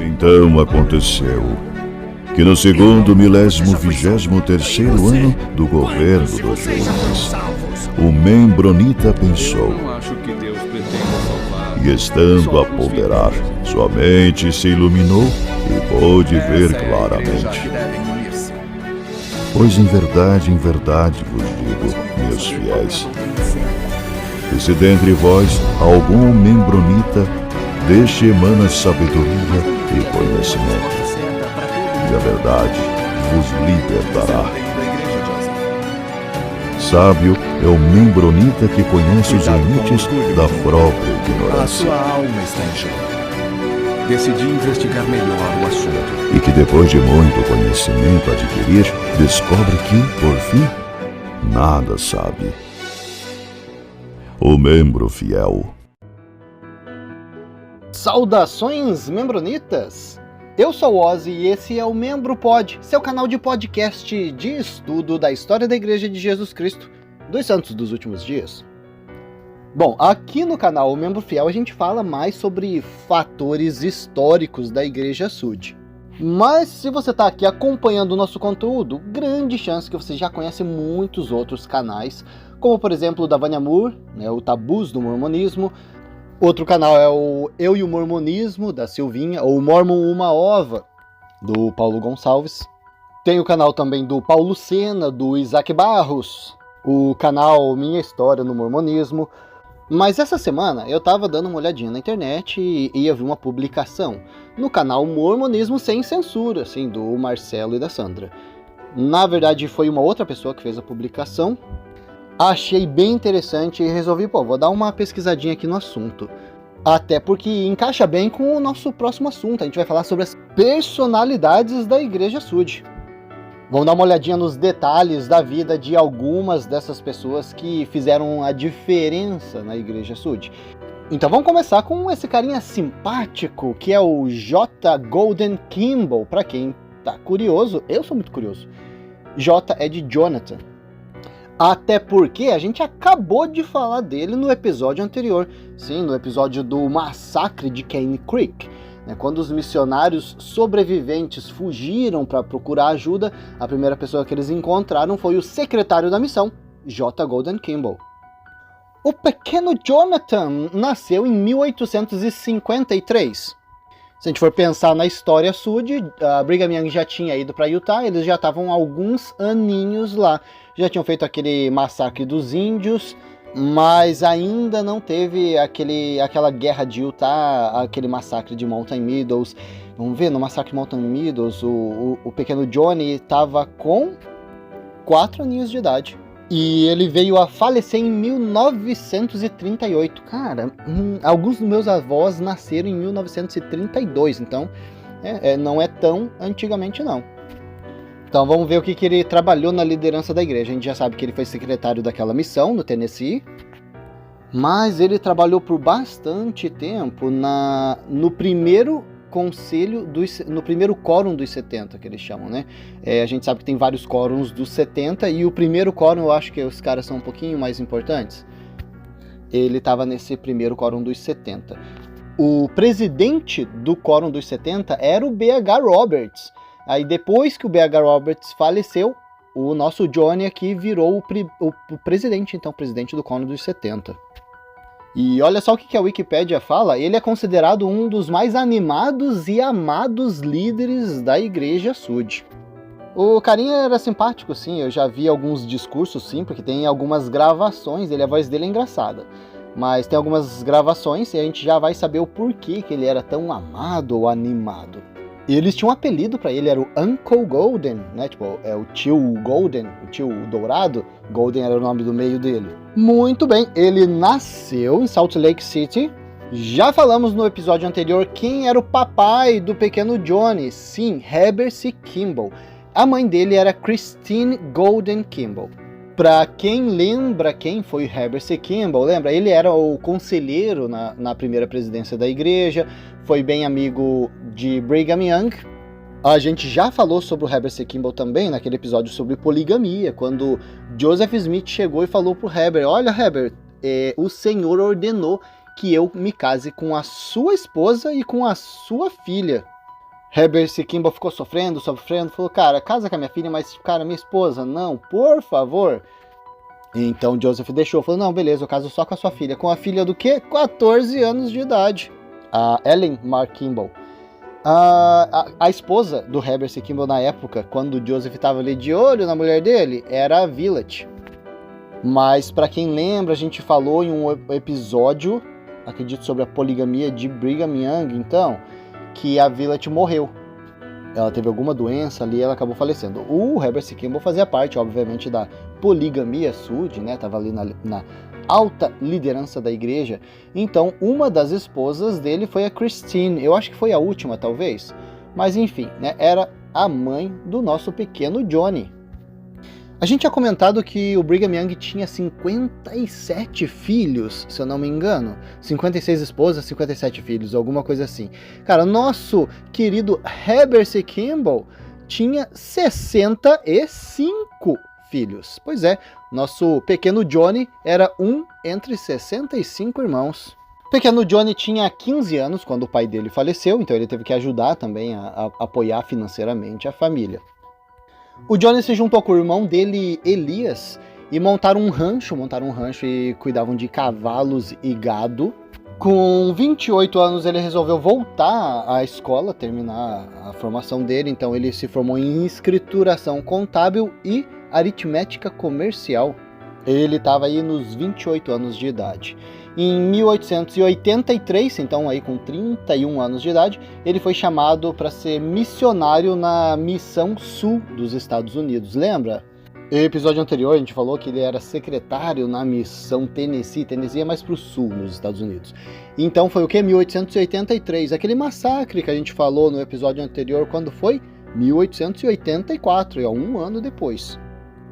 Então aconteceu que no segundo 1023º ano do governo do Jonas, o Membronita pensou, e estando a ponderar, sua mente se iluminou e pôde ver claramente. Pois em verdade vos digo, meus fiéis, que se dentre vós algum membronita, deste emana sabedoria e conhecimento, e a verdade vos libertará. Sábio é o membronita que conhece os limites da própria ignorância. A sua alma está em jogo. Decidi investigar melhor o assunto. E que depois de muito conhecimento adquirir, descobre que, por fim, nada sabe. O membro fiel. Saudações, membronitas! Eu sou o Ozzy e esse é o Membro Pod, seu canal de podcast de estudo da história da Igreja de Jesus Cristo dos Santos dos Últimos Dias. Bom, aqui no canal O Membro Fiel a gente fala mais sobre fatores históricos da Igreja Sud. Mas se você está aqui acompanhando o nosso conteúdo, grande chance que você já conhece muitos outros canais, como por exemplo o da Vânia Moore, o Tabus do Mormonismo. Outro canal é o Eu e o Mormonismo, da Silvinha, ou Mormon Uma Ova, do Paulo Gonçalves. Tem o canal também do Paulo Sena, do Isaac Barros, o canal Minha História no Mormonismo. Mas essa semana eu tava dando uma olhadinha na internet e eu vi uma publicação no canal Mormonismo Sem Censura, assim, do Marcelo e da Sandra. Na verdade foi uma outra pessoa que fez a publicação. Achei bem interessante e resolvi, vou dar uma pesquisadinha aqui no assunto. Até porque encaixa bem com o nosso próximo assunto. A gente vai falar sobre as personalidades da Igreja Sud. Vamos dar uma olhadinha nos detalhes da vida de algumas dessas pessoas que fizeram a diferença na Igreja Sud. Então vamos começar com esse carinha simpático, que é o J. Golden Kimball. Para quem tá curioso, eu sou muito curioso. J é de Jonathan. Até porque a gente acabou de falar dele no episódio anterior. Sim, no episódio do massacre de Cane Creek. Quando os missionários sobreviventes fugiram para procurar ajuda, a primeira pessoa que eles encontraram foi o secretário da missão, J. Golden Kimball. O pequeno Jonathan nasceu em 1853. Se a gente for pensar na história Sud, a Brigham Young já tinha ido para Utah, eles já estavam alguns aninhos lá. Já tinham feito aquele massacre dos índios, mas ainda não teve aquela guerra de Utah, aquele massacre de Mountain Meadows. Vamos ver, no massacre de Mountain Meadows, o pequeno Johnny estava com 4 aninhos de idade. E ele veio a falecer em 1938. Cara, alguns dos meus avós nasceram em 1932, então não é tão antigamente não. Então vamos ver o que ele trabalhou na liderança da igreja. A gente já sabe que ele foi secretário daquela missão no Tennessee, mas ele trabalhou por bastante tempo no primeiro conselho, no primeiro quórum dos 70, que eles chamam, né? A gente sabe que tem vários quórums dos 70 e o primeiro quórum eu acho que os caras são um pouquinho mais importantes. Ele estava nesse primeiro quórum dos 70. O presidente do quórum dos 70 era o B.H. Roberts. Aí depois que o B.H. Roberts faleceu, o nosso Johnny aqui virou o presidente, então, presidente do quórum dos 70. E olha só o que a Wikipédia fala, ele é considerado um dos mais animados e amados líderes da Igreja Sud. O carinha era simpático, sim, eu já vi alguns discursos, sim, porque tem algumas gravações, a voz dele é engraçada. Mas tem algumas gravações e a gente já vai saber o porquê que ele era tão amado ou animado. E eles tinham um apelido pra ele, era o Uncle Golden, né? Tipo, é o tio Golden, o tio Dourado. Golden era o nome do meio dele. Muito bem, ele nasceu em Salt Lake City. Já falamos no episódio anterior quem era o papai do pequeno Johnny. Sim, Heber C. Kimball. A mãe dele era Christine Golden Kimball. Pra quem lembra quem foi Heber C. Kimball, lembra? Ele era o conselheiro na primeira presidência da igreja, foi bem amigo de Brigham Young. A gente já falou sobre o Heber C. Kimball também, naquele episódio sobre poligamia, quando Joseph Smith chegou e falou pro Heber, olha Heber, o Senhor ordenou que eu me case com a sua esposa e com a sua filha. Herbert C. Kimball ficou sofrendo, falou, cara, casa com a minha filha, mas, cara, minha esposa, não, por favor. Então Joseph deixou, falou, não, beleza, eu caso só com a sua filha. Com a filha do quê? 14 anos de idade. A Ellen Mark Kimball. A esposa do Herbert C. Kimball na época, quando o Joseph estava ali de olho na mulher dele, era a Violet. Mas, para quem lembra, a gente falou em um episódio, acredito, sobre a poligamia de Brigham Young, então, que a Violet morreu. Ela teve alguma doença ali e ela acabou falecendo. O Herbert C. Kimball fazia parte, obviamente, da poligamia Sud, né? Tava ali na alta liderança da igreja. Então, uma das esposas dele foi a Christine. Eu acho que foi a última, talvez. Mas, enfim, né? Era a mãe do nosso pequeno Johnny. A gente tinha comentado que o Brigham Young tinha 57 filhos, se eu não me engano. 56 esposas, 57 filhos, alguma coisa assim. Cara, nosso querido Herbert C. Kimball tinha 65 filhos. Pois é, nosso pequeno Johnny era um entre 65 irmãos. O pequeno Johnny tinha 15 anos quando o pai dele faleceu, então ele teve que ajudar também a apoiar financeiramente a família. O Johnny se juntou com o irmão dele, Elias, e montaram um rancho e cuidavam de cavalos e gado. Com 28 anos ele resolveu voltar à escola, terminar a formação dele, então ele se formou em escrituração contábil e aritmética comercial. Ele estava aí nos 28 anos de idade. Em 1883, então aí com 31 anos de idade, ele foi chamado para ser missionário na Missão Sul dos Estados Unidos. Lembra? No episódio anterior a gente falou que ele era secretário na Missão Tennessee. Tennessee é mais para o sul, nos Estados Unidos. Então foi o que? 1883. Aquele massacre que a gente falou no episódio anterior, quando foi? 1884, é um ano depois.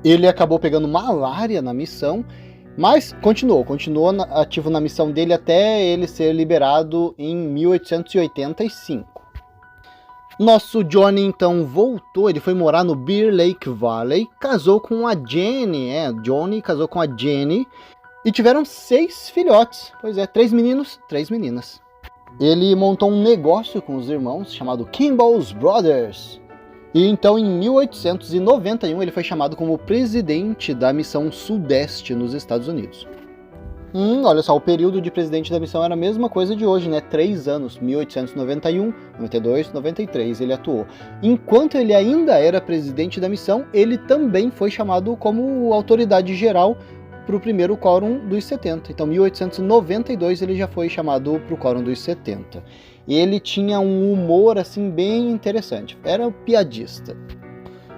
Ele acabou pegando malária na missão, mas continuou ativo na missão dele até ele ser liberado em 1885. Nosso Johnny então voltou, ele foi morar no Bear Lake Valley, casou com a Jenny, Johnny casou com a Jenny e tiveram 6 filhotes, pois é, 3 meninos, 3 meninas. Ele montou um negócio com os irmãos chamado Kimball's Brothers. E então, em 1891, ele foi chamado como presidente da Missão Sudeste nos Estados Unidos. Olha só, o período de presidente da missão era a mesma coisa de hoje, né? 3 anos, 1891, 92, 93, ele atuou. Enquanto ele ainda era presidente da missão, ele também foi chamado como autoridade geral para o primeiro Quórum dos 70. Então, em 1892, ele já foi chamado para o Quórum dos 70. Ele tinha um humor, assim, bem interessante. Era um piadista.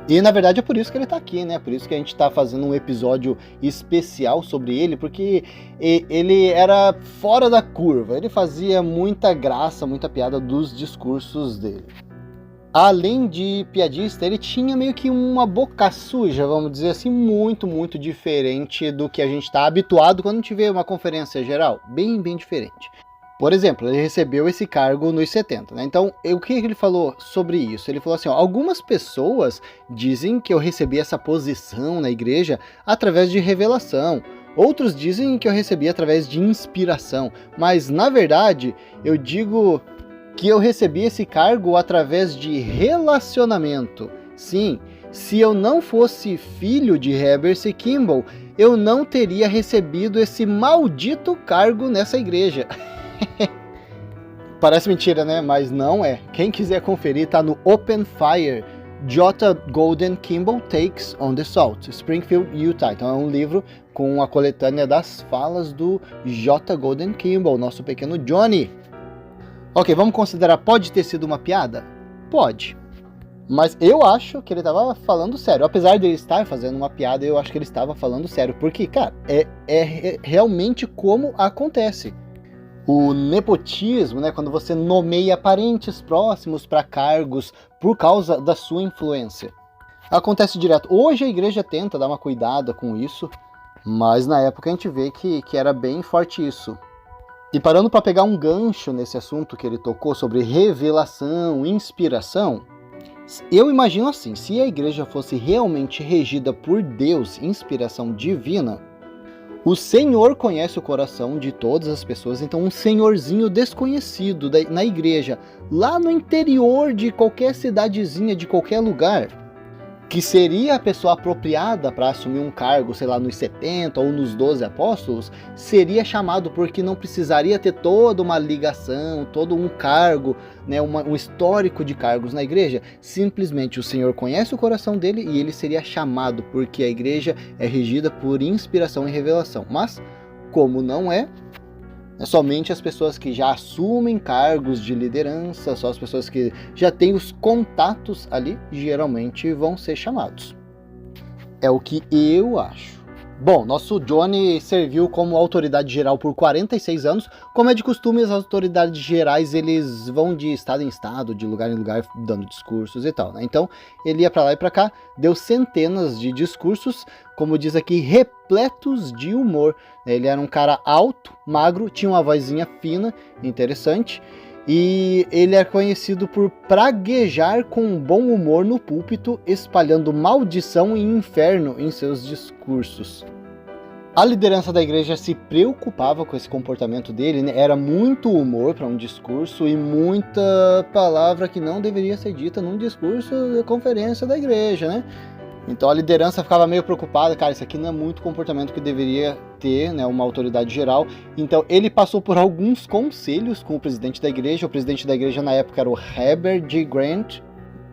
E, na verdade, é por isso que ele tá aqui, né? Por isso que a gente tá fazendo um episódio especial sobre ele, porque ele era fora da curva. Ele fazia muita graça, muita piada dos discursos dele. Além de piadista, ele tinha meio que uma boca suja, vamos dizer assim, muito, muito diferente do que a gente tá habituado quando a gente vê uma conferência geral. Bem, bem diferente. Por exemplo, ele recebeu esse cargo nos 70, né? Então, o que ele falou sobre isso? Ele falou assim, algumas pessoas dizem que eu recebi essa posição na igreja através de revelação. Outros dizem que eu recebi através de inspiração. Mas, na verdade, eu digo que eu recebi esse cargo através de relacionamento. Sim, se eu não fosse filho de Herbert C. Kimball, eu não teria recebido esse maldito cargo nessa igreja. Parece mentira, né? Mas não é. Quem quiser conferir, tá no Open Fire, J. Golden Kimball Takes on the Salt, Springfield, Utah. Então é um livro com a coletânea das falas do J. Golden Kimball, nosso pequeno Johnny. Ok, vamos considerar, pode ter sido uma piada? Pode. Mas eu acho que ele estava falando sério. Apesar de ele estar fazendo uma piada, eu acho que ele estava falando sério. Porque, cara, é realmente como acontece. O nepotismo, né, quando você nomeia parentes próximos para cargos por causa da sua influência. Acontece direto. Hoje a igreja tenta dar uma cuidada com isso, mas na época a gente vê que era bem forte isso. E parando para pegar um gancho nesse assunto que ele tocou sobre revelação, inspiração, eu imagino assim, se a igreja fosse realmente regida por Deus, inspiração divina, O Senhor conhece o coração de todas as pessoas, então um senhorzinho desconhecido na igreja, lá no interior de qualquer cidadezinha, de qualquer lugar, que seria a pessoa apropriada para assumir um cargo, sei lá, nos 70 ou nos 12 apóstolos, seria chamado, porque não precisaria ter toda uma ligação, todo um cargo, né, um histórico de cargos na igreja. Simplesmente o Senhor conhece o coração dele e ele seria chamado, porque a igreja é regida por inspiração e revelação. Mas, como não é somente as pessoas que já assumem cargos de liderança, só as pessoas que já têm os contatos ali, geralmente vão ser chamados. É o que eu acho. Bom, nosso Johnny serviu como autoridade geral por 46 anos. Como é de costume, as autoridades gerais, eles vão de estado em estado, de lugar em lugar, dando discursos e tal, né? Então, ele ia pra lá e pra cá, deu centenas de discursos, como diz aqui, repletos de humor. Ele era um cara alto, magro, tinha uma vozinha fina, interessante, e ele é conhecido por praguejar com bom humor no púlpito, espalhando maldição e inferno em seus discursos. A liderança da igreja se preocupava com esse comportamento dele, né? Era muito humor para um discurso e muita palavra que não deveria ser dita num discurso de conferência da igreja, né? Então a liderança ficava meio preocupada, cara, isso aqui não é muito comportamento que deveria ter, né, uma autoridade geral. Então ele passou por alguns conselhos com o presidente da igreja. O presidente da igreja na época era o Heber G. Grant,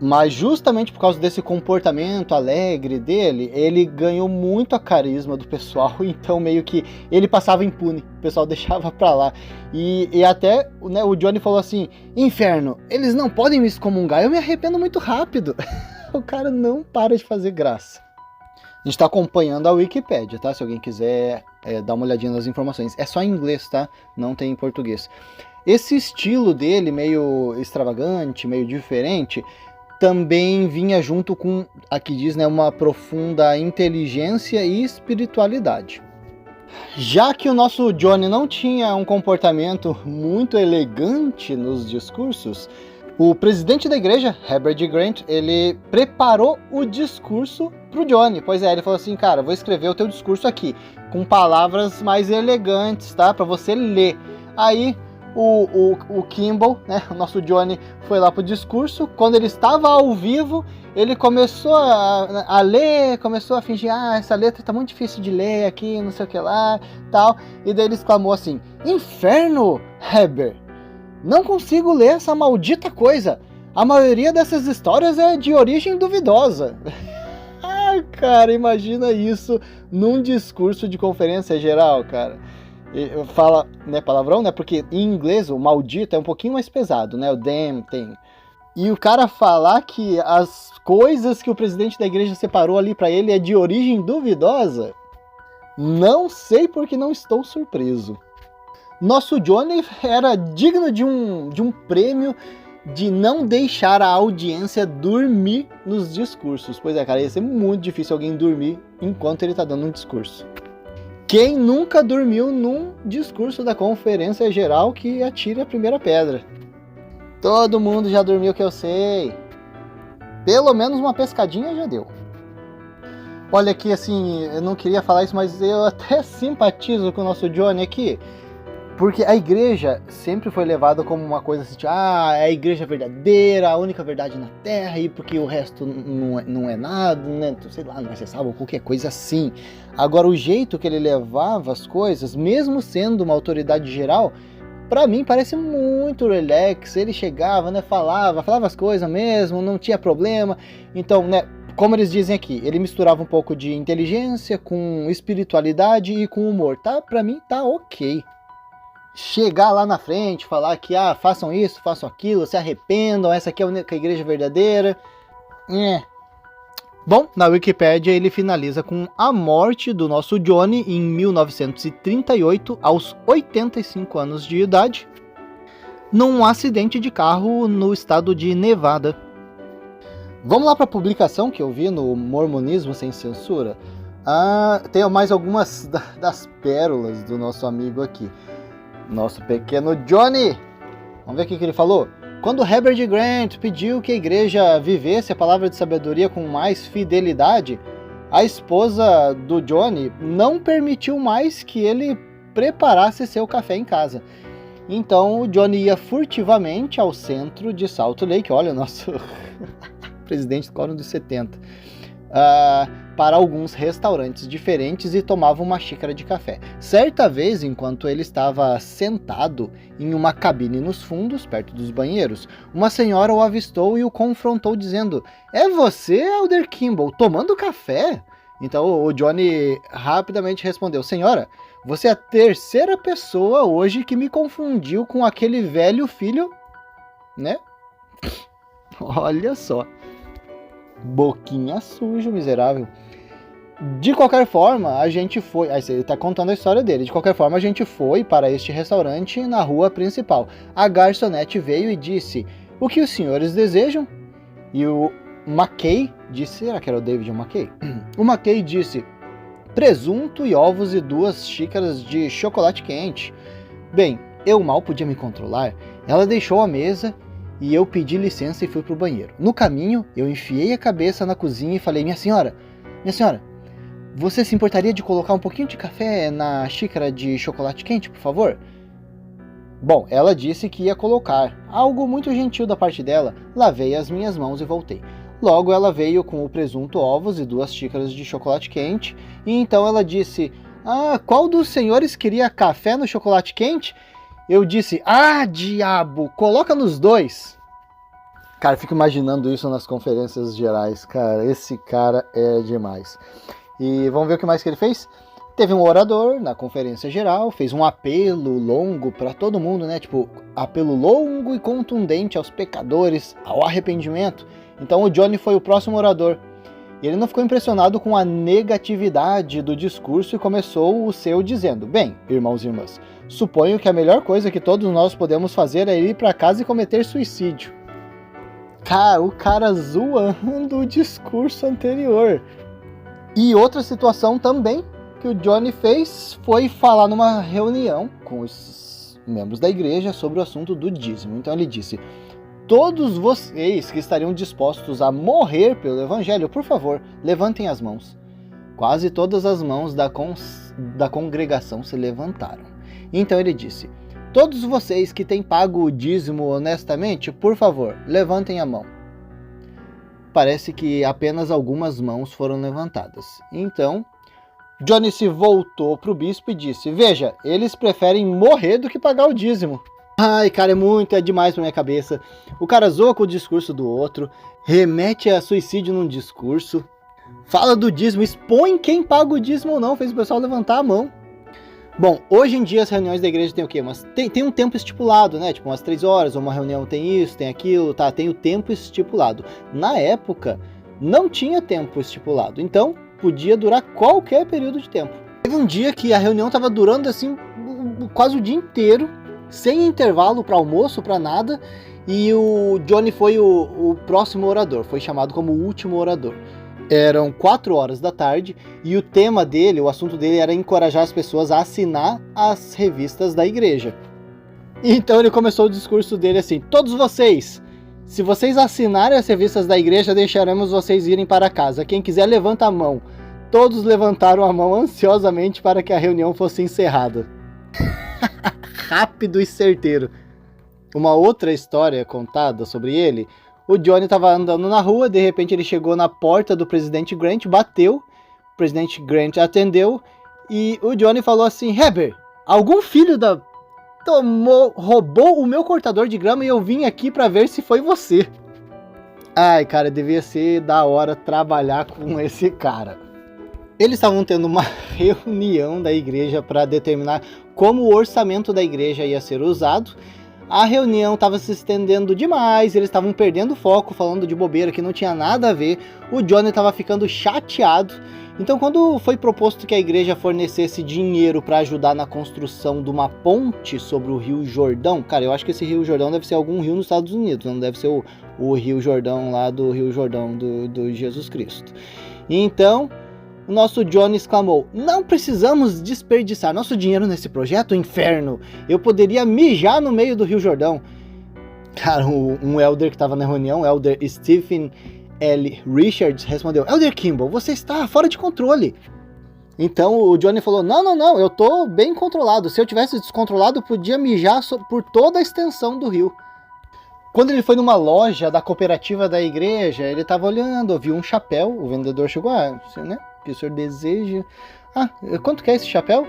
mas justamente por causa desse comportamento alegre dele, ele ganhou muito a carisma do pessoal, então meio que ele passava impune, o pessoal deixava pra lá. E até, né, o Johnny falou assim, inferno, eles não podem me excomungar, eu me arrependo muito rápido. O cara não para de fazer graça. A gente está acompanhando a Wikipédia, tá? Se alguém quiser dar uma olhadinha nas informações. É só em inglês, tá? Não tem em português. Esse estilo dele, meio extravagante, meio diferente, também vinha junto com, aqui diz, né, uma profunda inteligência e espiritualidade. Já que o nosso Johnny não tinha um comportamento muito elegante nos discursos, o presidente da igreja, Heber G. Grant, ele preparou o discurso pro Johnny. Pois é, ele falou assim, cara, vou escrever o teu discurso aqui, com palavras mais elegantes, tá? Pra você ler. Aí, o Kimball, né, o nosso Johnny, foi lá pro discurso. Quando ele estava ao vivo, ele começou a ler, começou a fingir, essa letra tá muito difícil de ler aqui, não sei o que lá, tal. E daí ele exclamou assim, inferno, Heber! Não consigo ler essa maldita coisa. A maioria dessas histórias é de origem duvidosa. Ai, cara, imagina isso num discurso de conferência geral, cara. Fala, né, palavrão, né? Porque em inglês o maldito é um pouquinho mais pesado, né? O damn thing. E o cara falar que as coisas que o presidente da igreja separou ali pra ele é de origem duvidosa, não sei porque não estou surpreso. Nosso Johnny era digno de um prêmio de não deixar a audiência dormir nos discursos. Pois é, cara, ia ser muito difícil alguém dormir enquanto ele tá dando um discurso. Quem nunca dormiu num discurso da conferência geral, que atire a primeira pedra? Todo mundo já dormiu, que eu sei. Pelo menos uma pescadinha já deu. Olha aqui, assim, eu não queria falar isso, mas eu até simpatizo com o nosso Johnny aqui. Porque a igreja sempre foi levada como uma coisa assim, é a igreja verdadeira, a única verdade na terra, e porque o resto não é nada, né? Sei lá, não é acessível, qualquer coisa assim. Agora, o jeito que ele levava as coisas, mesmo sendo uma autoridade geral, pra mim parece muito relax. Ele chegava, né, falava as coisas mesmo, não tinha problema. Então, né, como eles dizem aqui, ele misturava um pouco de inteligência com espiritualidade e com humor, tá? Pra mim tá ok. Chegar lá na frente, falar que façam isso, façam aquilo, se arrependam, essa aqui é a única igreja verdadeira. Bom, na Wikipédia ele finaliza com a morte do nosso Johnny em 1938, aos 85 anos de idade, num acidente de carro no estado de Nevada. Vamos lá para a publicação que eu vi no Mormonismo Sem Censura. Tem mais algumas das pérolas do nosso amigo aqui. Nosso pequeno Johnny. Vamos ver o que ele falou. Quando Heber G. Grant pediu que a igreja vivesse a palavra de sabedoria com mais fidelidade, a esposa do Johnny não permitiu mais que ele preparasse seu café em casa. Então o Johnny ia furtivamente ao centro de Salt Lake, olha, nosso presidente do Quórum dos 70, para alguns restaurantes diferentes e tomava uma xícara de café. Certa vez, enquanto ele estava sentado em uma cabine nos fundos, perto dos banheiros, uma senhora o avistou e o confrontou dizendo: "É você, Elder Kimball, tomando café?" Então o Johnny rapidamente respondeu: "Senhora, você é a terceira pessoa hoje que me confundiu com aquele velho filho, né?" Olha só. Boquinha suja, miserável. De qualquer forma, a gente foi... Aí ele tá contando a história dele. De qualquer forma, a gente foi para este restaurante na rua principal. A garçonete veio e disse: "O que os senhores desejam?" E o McKay disse... Será que era o David McKay? O McKay disse: "Presunto e ovos e 2 xícaras de chocolate quente." Bem, eu mal podia me controlar. Ela deixou a mesa e eu pedi licença e fui pro banheiro. No caminho, eu enfiei a cabeça na cozinha e falei: minha senhora, você se importaria de colocar um pouquinho de café na xícara de chocolate quente, por favor?" Bom, ela disse que ia colocar. Algo muito gentil da parte dela. Lavei as minhas mãos e voltei. Logo ela veio com o presunto, ovos e 2 xícaras de chocolate quente. E então ela disse: "Qual dos senhores queria café no chocolate quente?" Eu disse: "Diabo, coloca nos 2. Cara, fico imaginando isso nas conferências gerais, cara. Esse cara é demais. E vamos ver o que mais que ele fez? Teve um orador na conferência geral, fez um apelo longo para todo mundo, né? Tipo, apelo longo e contundente aos pecadores, ao arrependimento. Então o Johnny foi o próximo orador. E ele não ficou impressionado com a negatividade do discurso e começou o seu dizendo: "Bem, irmãos e irmãs, suponho que a melhor coisa que todos nós podemos fazer é ir para casa e cometer suicídio." Cara, o cara zoando o discurso anterior. E outra situação também que o Johnny fez foi falar numa reunião com os membros da igreja sobre o assunto do dízimo. Então ele disse: "Todos vocês que estariam dispostos a morrer pelo evangelho, por favor, levantem as mãos." Quase todas as mãos da congregação se levantaram. Então ele disse: "Todos vocês que têm pago o dízimo honestamente, por favor, levantem a mão." Parece que apenas algumas mãos foram levantadas. Então, Johnny se voltou para o bispo e disse: "Veja, eles preferem morrer do que pagar o dízimo." Ai, cara, é demais pra minha cabeça. O cara zoa com o discurso do outro, remete a suicídio num discurso, fala do dízimo, expõe quem paga o dízimo ou não, fez o pessoal levantar a mão. Bom, hoje em dia as reuniões da igreja tem o quê? Tem um tempo estipulado, né? Tipo umas 3 horas, uma reunião tem isso, tem aquilo, tá? Tem o tempo estipulado. Na época, não tinha tempo estipulado, então podia durar qualquer período de tempo. Teve um dia que a reunião tava durando assim, quase o dia inteiro, sem intervalo para almoço, para nada, e o Johnny foi o próximo orador, foi chamado como o último orador. Eram 4 horas da tarde e o tema dele, o assunto dele era encorajar as pessoas a assinar as revistas da igreja. Então ele começou o discurso dele assim: "Todos vocês, se vocês assinarem as revistas da igreja, deixaremos vocês irem para casa. Quem quiser, levanta a mão." Todos levantaram a mão ansiosamente para que a reunião fosse encerrada. Rápido e certeiro. Uma outra história contada sobre ele: o Johnny estava andando na rua, de repente ele chegou na porta do presidente Grant, bateu, o presidente Grant atendeu e o Johnny falou assim: "Heber, algum filho da... roubou o meu cortador de grama e eu vim aqui para ver se foi você." Ai, cara, devia ser da hora trabalhar com esse cara. Eles estavam tendo uma reunião da igreja para determinar como o orçamento da igreja ia ser usado. A reunião estava se estendendo demais, eles estavam perdendo foco, falando de bobeira que não tinha nada a ver. O Johnny estava ficando chateado. Então, quando foi proposto que a igreja fornecesse dinheiro para ajudar na construção de uma ponte sobre o Rio Jordão, cara, eu acho que esse Rio Jordão deve ser algum rio nos Estados Unidos, não deve ser o Rio Jordão lá do Rio Jordão do Jesus Cristo. Então, o nosso Johnny exclamou: "Não precisamos desperdiçar nosso dinheiro nesse projeto, inferno! Eu poderia mijar no meio do Rio Jordão." Cara, um elder que estava na reunião, o elder Stephen L. Richards respondeu: Elder Kimball, você está fora de controle. Então o Johnny falou: não, eu tô bem controlado. Se eu tivesse descontrolado, eu podia mijar por toda a extensão do rio. Quando ele foi numa loja da cooperativa da igreja, ele estava olhando, viu um chapéu. O vendedor chegou: né? O que o senhor deseja? Quanto que é esse chapéu?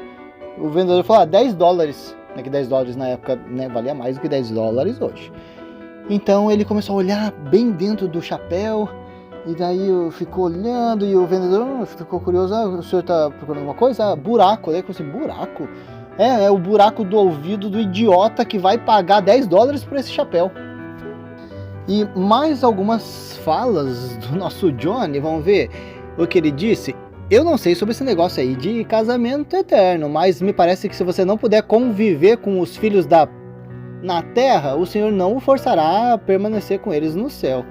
O vendedor falou: $10. Que $10 na época, né, valia mais do que $10 hoje. Então ele começou a olhar bem dentro do chapéu. E daí ficou olhando e o vendedor ficou curioso: o senhor tá procurando alguma coisa? Buraco. Daí eu falei: buraco? É o buraco do ouvido do idiota que vai pagar $10 por esse chapéu. E mais algumas falas do nosso Johnny, vamos ver o que ele disse. Eu não sei sobre esse negócio aí de casamento eterno, mas me parece que se você não puder conviver com os filhos na terra, o Senhor não o forçará a permanecer com eles no céu.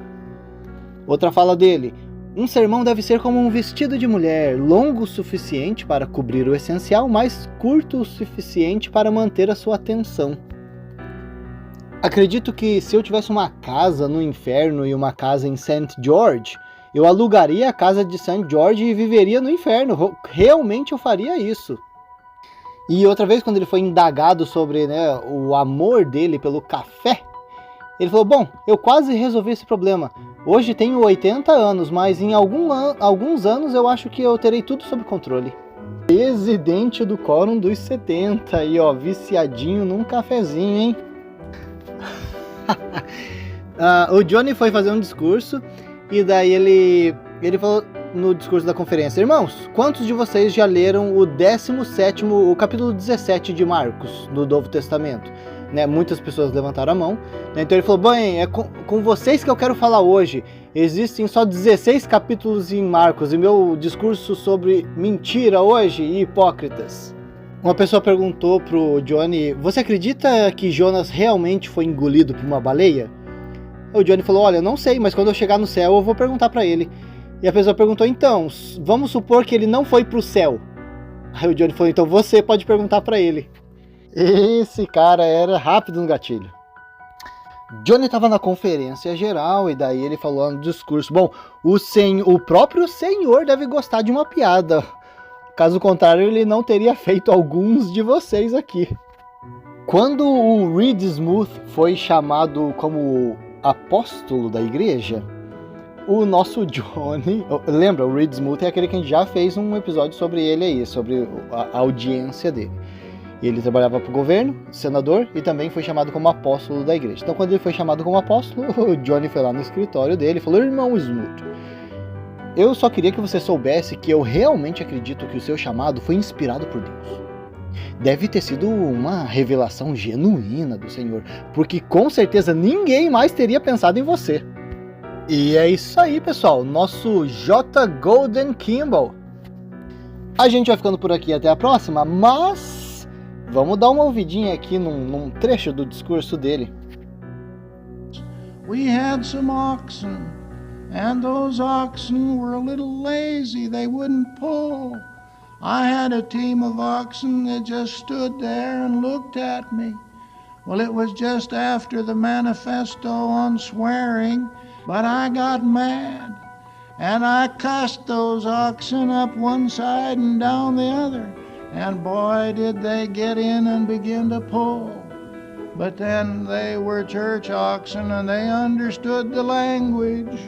Outra fala dele: um sermão deve ser como um vestido de mulher, longo o suficiente para cobrir o essencial, mas curto o suficiente para manter a sua atenção. Acredito que se eu tivesse uma casa no inferno e uma casa em St. George, eu alugaria a casa de St. George e viveria no inferno. Realmente eu faria isso. E outra vez, quando ele foi indagado sobre, né, o amor dele pelo café, ele falou: bom, eu quase resolvi esse problema. Hoje tenho 80 anos, mas em alguns anos eu acho que eu terei tudo sob controle. Presidente do Quórum dos 70 aí, viciadinho num cafezinho, hein? O Johnny foi fazer um discurso e daí ele falou no discurso da conferência: irmãos, quantos de vocês já leram o 17º, o capítulo 17 de Marcos, do Novo Testamento? Né, muitas pessoas levantaram a mão, né, então ele falou: bem, é com vocês que eu quero falar hoje. Existem só 16 capítulos em Marcos e meu discurso sobre mentira hoje e hipócritas. Uma pessoa perguntou pro Johnny: você acredita que Jonas realmente foi engolido por uma baleia? O Johnny falou: olha, eu não sei, mas quando eu chegar no céu eu vou perguntar pra ele. E a pessoa perguntou: então, vamos supor que ele não foi pro céu. Aí o Johnny falou: então você pode perguntar pra ele. Esse cara era rápido no gatilho. Johnny estava na conferência geral e daí ele falou no discurso: bom, o próprio Senhor deve gostar de uma piada. Caso contrário, ele não teria feito alguns de vocês aqui. Quando o Reed Smoot foi chamado como apóstolo da igreja, o nosso Johnny... Lembra, o Reed Smoot é aquele que a gente já fez um episódio sobre ele aí, sobre a audiência dele. Ele trabalhava para o governo, senador, e também foi chamado como apóstolo da igreja. Então, quando ele foi chamado como apóstolo, o Johnny foi lá no escritório dele e falou: irmão Smoot, eu só queria que você soubesse que eu realmente acredito que o seu chamado foi inspirado por Deus. Deve ter sido uma revelação genuína do Senhor, porque com certeza ninguém mais teria pensado em você. E é isso aí, pessoal, nosso J. Golden Kimball. A gente vai ficando por aqui, até a próxima, mas vamos dar uma ouvidinha aqui num trecho do discurso dele. We had some oxen, and those oxen were a little lazy, they wouldn't pull. I had a team of oxen that just stood there and looked at me. Well, it was just after the manifesto on swearing, but I got mad, and I cussed those oxen up one side and down the other, and boy, did they get in and begin to pull. But then they were church oxen and they understood the language.